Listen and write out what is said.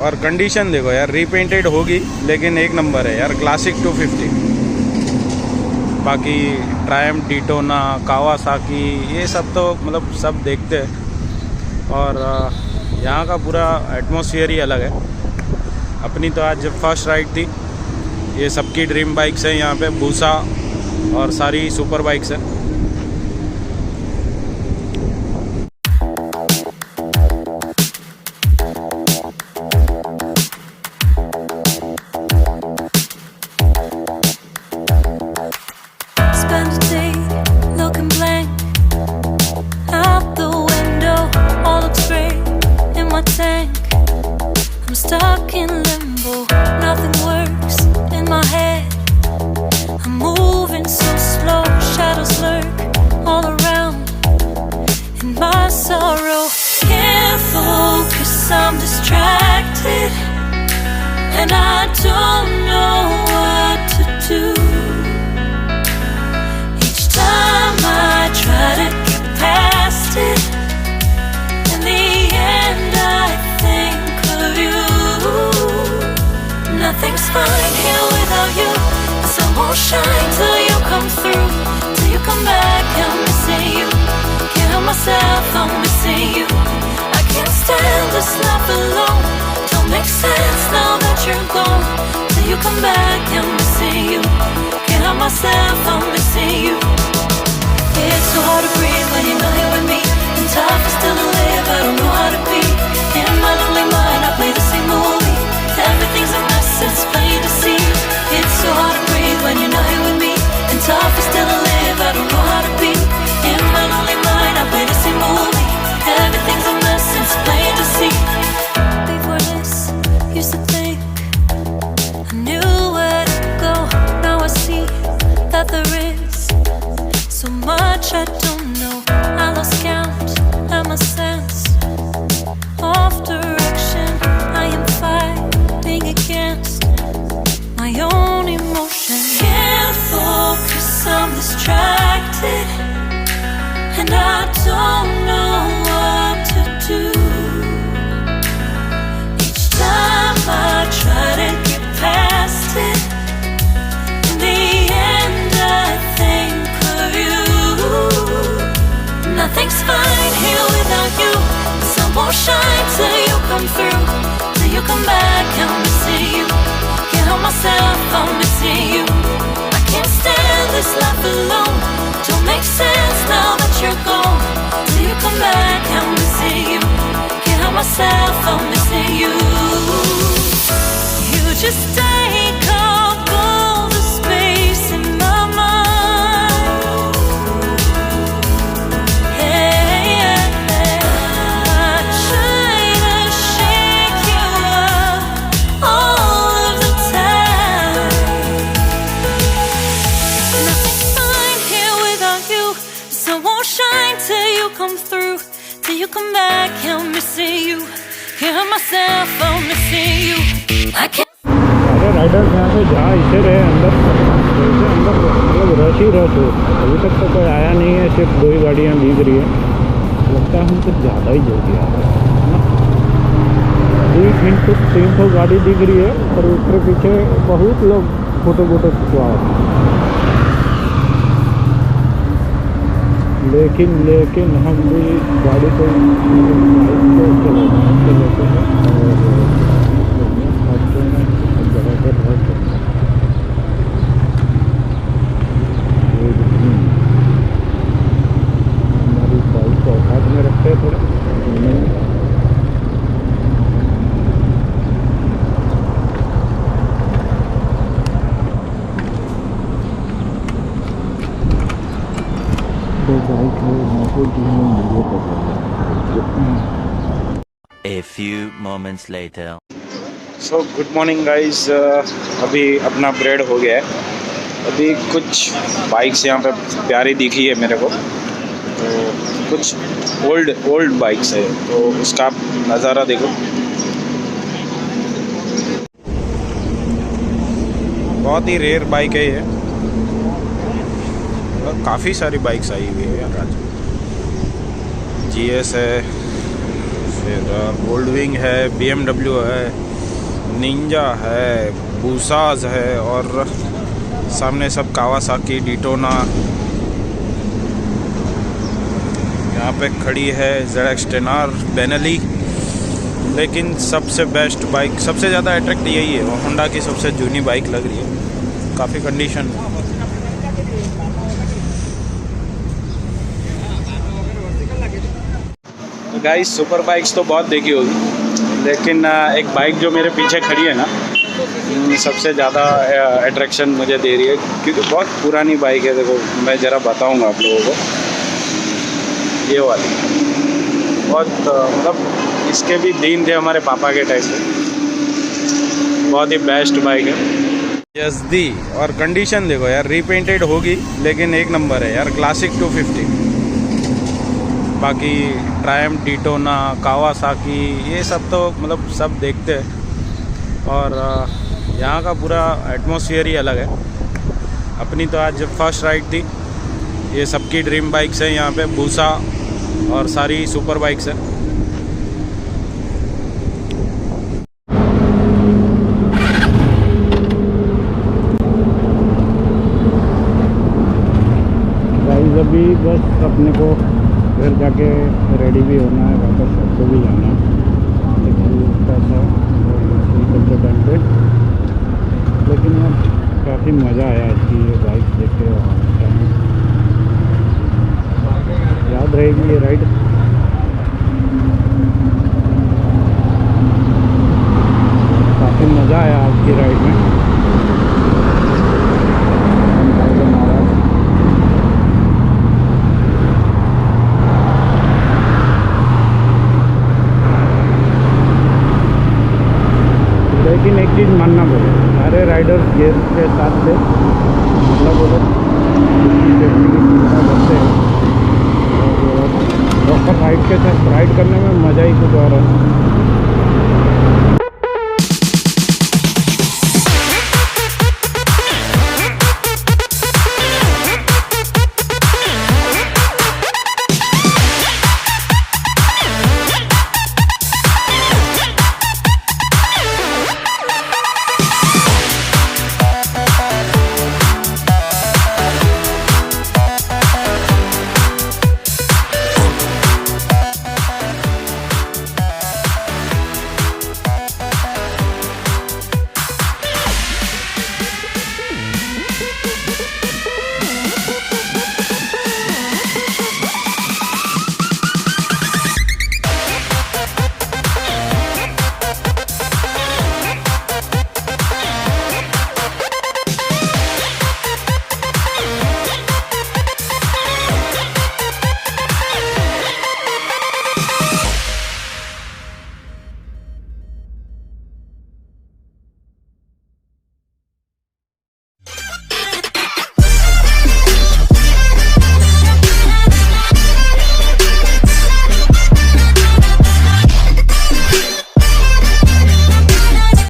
और कंडीशन देखो यार, रीपेंटेड होगी लेकिन एक नंबर है यार, क्लासिक 250। बाकी ट्रायम्फ, डिटोना, कावासाकी ये सब तो मतलब सब देखते हैं। और यहाँ का पूरा एटमॉस्फेयर ही अलग है। अपनी तो आज फर्स्ट राइड थी। ये सबकी ड्रीम बाइक्स हैं यहाँ पे, भूसा और सारी सुपर बाइक्स हैं। I'm distracted and I don't know what to do. Each time I try to get past it, in the end I think of you. Nothing's fine here without you. The sun won't shine till you come through, till you come back. I'm missing you. Can't help myself, I'm missing you. Can't stand this life alone. Don't make sense now that you're gone. Till you come back, I'm missing you. Can't help myself, I'm missing you. It's so hard to breathe when you're not here with me. And tough is still to live, I don't know how to be. In my lonely mind, I play the same movie. Everything's a mess, it's plain to see. It's so hard to breathe when you're not here with me. And tough is still to live, I don't know how to be. In my lonely mind, I play the same movie. Everything's a mess, it's plain to see. Before this, used to think I knew where to go. Now I see that there is so much I don't know. I lost count and my sense of direction. I am fighting against my own emotion. Can't focus, I'm distracted, and I don't know what to do. Each time I try to get past it, in the end I think of you. Nothing's fine here without you. The sun won't shine till you come through, till you come back. I'm missing you. Can't help myself, I'm missing you. I can't stand this life alone. Don't make sense now that you're gone. Till you come back, I'm missing you. Can't help myself, I'm missing you. You just take up all the space in my mind. Hey, I try to shake you up all of the time. Nothing's fine here without you. The sun won't shine till you come through, till you come back. I'm missing you. Can't help myself, I'm missing you. I can't. सारे Riders यहाँ से जा इसे रहे अंदर, अंदर मतलब rush ही rush हो। अभी तक तो कोई आया नहीं है, सिर्फ 2 ही गाड़ियाँ दिख रही है। लगता है हम कुछ ज़्यादा ही जल्दी आ रहे हैं। 300 गाड़ी दिख रही है और उसके पीछे बहुत लोग फोटो खिंचवा रहे हैं। लेकिन हम भी गाड़ी को चलाते हैं और जगह पर हमारी बाइक को औकात में रखते हैं थोड़ा। A few moments later. So good morning guys. अभी अपना ब्रेड हो गया है। अभी कुछ बाइक्स यहाँ पे प्यारी दिखी है मेरे को, तो कुछ ओल्ड बाइक्स है, तो उसका नज़ारा देखो। बहुत ही रेयर बाइक है ये, और काफ़ी सारी बाइक्स आई हुई है यार आज। GS है, फिर गोल्ड विंग है, BMW है, निंजा है, बूसाज है और सामने सब कावासाकी, डिटोना। यहाँ पे खड़ी है ZX-10R बेनेली। लेकिन सबसे बेस्ट बाइक, सबसे ज़्यादा अट्रैक्ट यही है, वो होंडा की सबसे जूनी बाइक लग रही है, काफ़ी कंडीशन। तो गाइस सुपर बाइक्स तो बहुत देखी होगी, लेकिन एक बाइक जो मेरे पीछे खड़ी है ना, सबसे ज़्यादा अट्रैक्शन मुझे दे रही है, क्योंकि बहुत पुरानी बाइक है। देखो मैं ज़रा बताऊंगा आप लोगों को, ये वाली बहुत मतलब इसके भी दिन थे हमारे पापा के टाइम पे। बहुत ही बेस्ट बाइक है यजदी। और कंडीशन देखो यार, रीपेंटेड होगी लेकिन एक नंबर है यार, क्लासिक 250। बाकी ट्रायम्फ, डिटोना, कावासाकी ये सब तो मतलब सब देखते हैं। और यहाँ का पूरा एटमॉस्फेयर ही अलग है। अपनी तो आज फर्स्ट राइड थी। ये सबकी ड्रीम बाइक्स हैं यहाँ पे, बूसा और सारी सुपर बाइक्स हैं। गाइस अभी बस अपने को घर जाके रेडी भी होना है, वापस शॉप को भी जाना है। करते टाइम पे, लेकिन यार काफ़ी मज़ा आया इसकी ये बाइक देख के। याद रहेगी ये राइड। काफ़ी मज़ा आया आज की राइड में। लेकिन एक चीज़ मानना पड़े, सारे राइडर्स गियर के साथ थे, मतलब वो लोग सेफ्टी की चिंता करते हैं। और प्रॉपर राइड के साथ राइड करने में मज़ा ही कुछ और है।